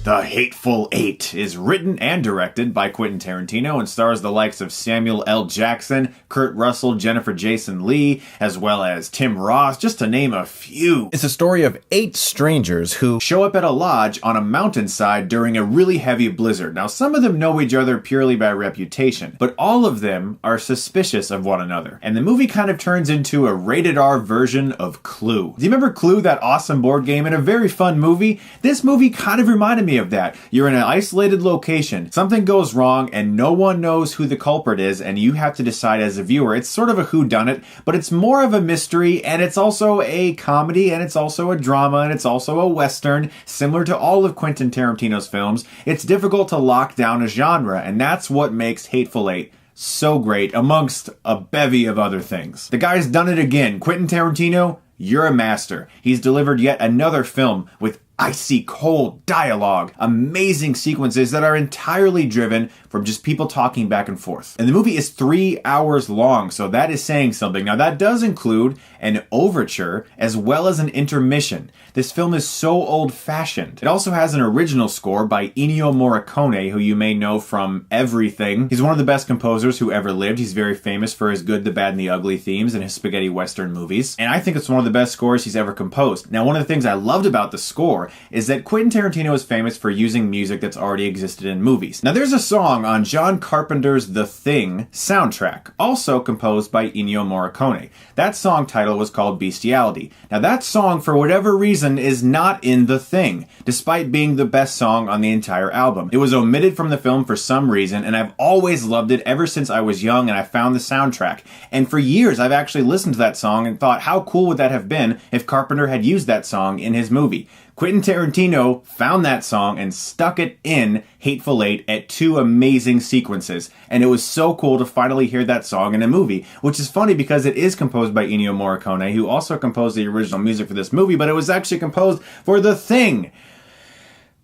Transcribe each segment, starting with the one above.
The Hateful Eight is written and directed by Quentin Tarantino and stars the likes of Samuel L. Jackson, Kurt Russell, Jennifer Jason Leigh, as well as Tim Roth, just to name a few. It's a story of 8 strangers who show up at a lodge on a mountainside during a really heavy blizzard. Now, some of them know each other purely by reputation, but all of them are suspicious of one another. And the movie kind of turns into a rated R version of Clue. Do you remember Clue, that awesome board game and a very fun movie? This movie kind of reminded me of that. You're in an isolated location, something goes wrong, and no one knows who the culprit is, and you have to decide as a viewer. It's sort of a whodunit, but it's more of a mystery, and it's also a comedy, and it's also a drama, and it's also a western, similar to all of Quentin Tarantino's films. It's difficult to lock down a genre, and that's what makes Hateful Eight so great, amongst a bevy of other things. The guy's done it again. Quentin Tarantino, you're a master. He's delivered yet another film with icy cold dialogue, amazing sequences that are entirely driven from just people talking back and forth. And the movie is 3 hours long, so that is saying something. Now that does include an overture as well as an intermission. This film is so old-fashioned. It also has an original score by Ennio Morricone, who you may know from everything. He's one of the best composers who ever lived. He's very famous for his Good, the Bad, and the Ugly themes in his spaghetti western movies. And I think it's one of the best scores he's ever composed. Now, one of the things I loved about the score is that Quentin Tarantino is famous for using music that's already existed in movies. Now, there's a song on John Carpenter's The Thing soundtrack, also composed by Ennio Morricone. That song title was called Bestiality. Now, that song, for whatever reason, is not in The Thing, despite being the best song on the entire album. It was omitted from the film for some reason, and I've always loved it ever since I was young and I found the soundtrack. And for years, I've actually listened to that song and thought, how cool would that have been if Carpenter had used that song in his movie? Quentin Tarantino found that song and stuck it in Hateful Eight at 2 amazing sequences. And it was so cool to finally hear that song in a movie, which is funny because it is composed by Ennio Morricone, who also composed the original music for this movie, but it was actually composed for The Thing.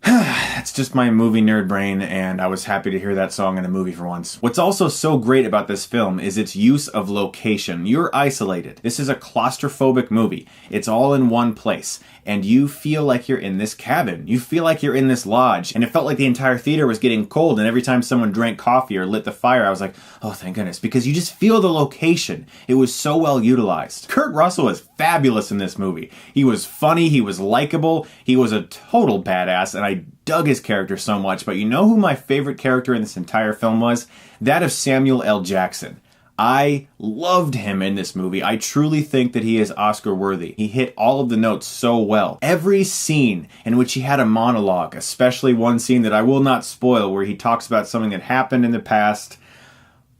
That's just my movie nerd brain, and I was happy to hear that song in a movie for once. What's also so great about this film is its use of location. You're isolated. This is a claustrophobic movie. It's all in one place, and you feel like you're in this cabin. You feel like you're in this lodge, and it felt like the entire theater was getting cold, and every time someone drank coffee or lit the fire, I was like, oh, thank goodness, because you just feel the location. It was so well utilized. Kurt Russell is fabulous in this movie. He was funny, he was likable, he was a total badass, and I dug his character so much. But you know who my favorite character in this entire film was? That of Samuel L. Jackson. I loved him in this movie. I truly think that he is Oscar worthy. He hit all of the notes so well. Every scene in which he had a monologue, especially one scene that I will not spoil where he talks about something that happened in the past.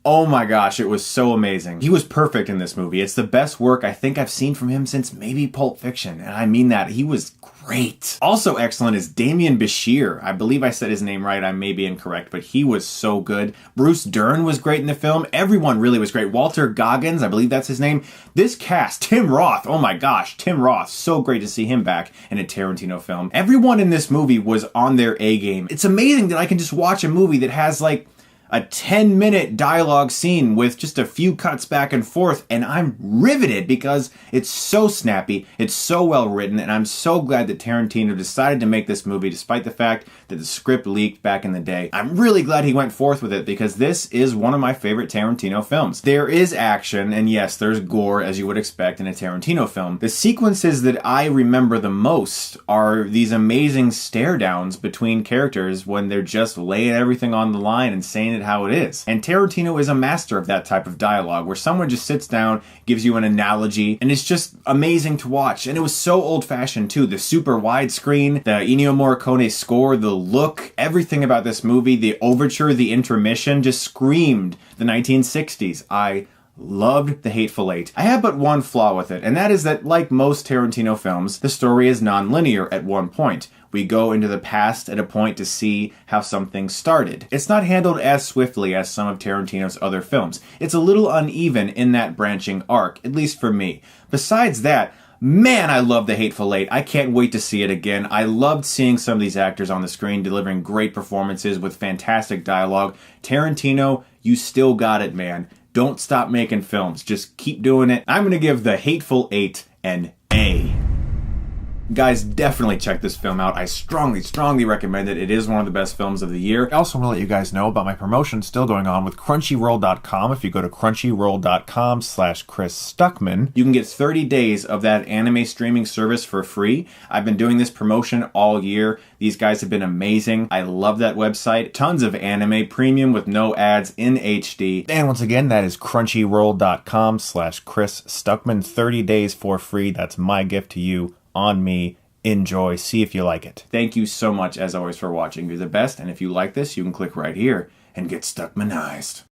Oh my gosh, it was so amazing. He was perfect in this movie. It's the best work I think I've seen from him since maybe Pulp Fiction, and I mean that. He was great. Also excellent is Demian Bichir. I believe I said his name right. I may be incorrect, but he was so good. Bruce Dern was great in the film. Everyone really was great. Walter Goggins, I believe that's his name. This cast, Tim Roth, oh my gosh, Tim Roth. So great to see him back in a Tarantino film. Everyone in this movie was on their A game. It's amazing that I can just watch a movie that has like a 10-minute dialogue scene with just a few cuts back and forth, and I'm riveted because it's so snappy, it's so well written, and I'm so glad that Tarantino decided to make this movie despite the fact that the script leaked back in the day. I'm really glad he went forth with it because this is one of my favorite Tarantino films. There is action, and yes, there's gore as you would expect in a Tarantino film. The sequences that I remember the most are these amazing stare downs between characters when they're just laying everything on the line and saying it how it is. And Tarantino is a master of that type of dialogue where someone just sits down, gives you an analogy, and it's just amazing to watch. And it was so old-fashioned too. The super widescreen, the Ennio Morricone score, the look, everything about this movie, the overture, the intermission just screamed the 1960s. I loved The Hateful Eight. I have but one flaw with it, and that is that, like most Tarantino films, the story is non-linear at one point. We go into the past at a point to see how something started. It's not handled as swiftly as some of Tarantino's other films. It's a little uneven in that branching arc, at least for me. Besides that, man, I love The Hateful Eight. I can't wait to see it again. I loved seeing some of these actors on the screen delivering great performances with fantastic dialogue. Tarantino, you still got it, man. Don't stop making films. Just keep doing it. I'm going to give The Hateful Eight an A. Guys, definitely check this film out. I strongly, strongly recommend it. It is one of the best films of the year. I also want to let you guys know about my promotion still going on with Crunchyroll.com. If you go to Crunchyroll.com/Chris Stuckmann, you can get 30 days of that anime streaming service for free. I've been doing this promotion all year. These guys have been amazing. I love that website. Tons of anime, premium with no ads in HD. And once again, that is Crunchyroll.com/Chris Stuckmann. 30 days for free. That's my gift to you. On me. Enjoy. See if you like it. Thank you so much, as always, for watching. You're the best, and if you like this, you can click right here and get Stuckmanized.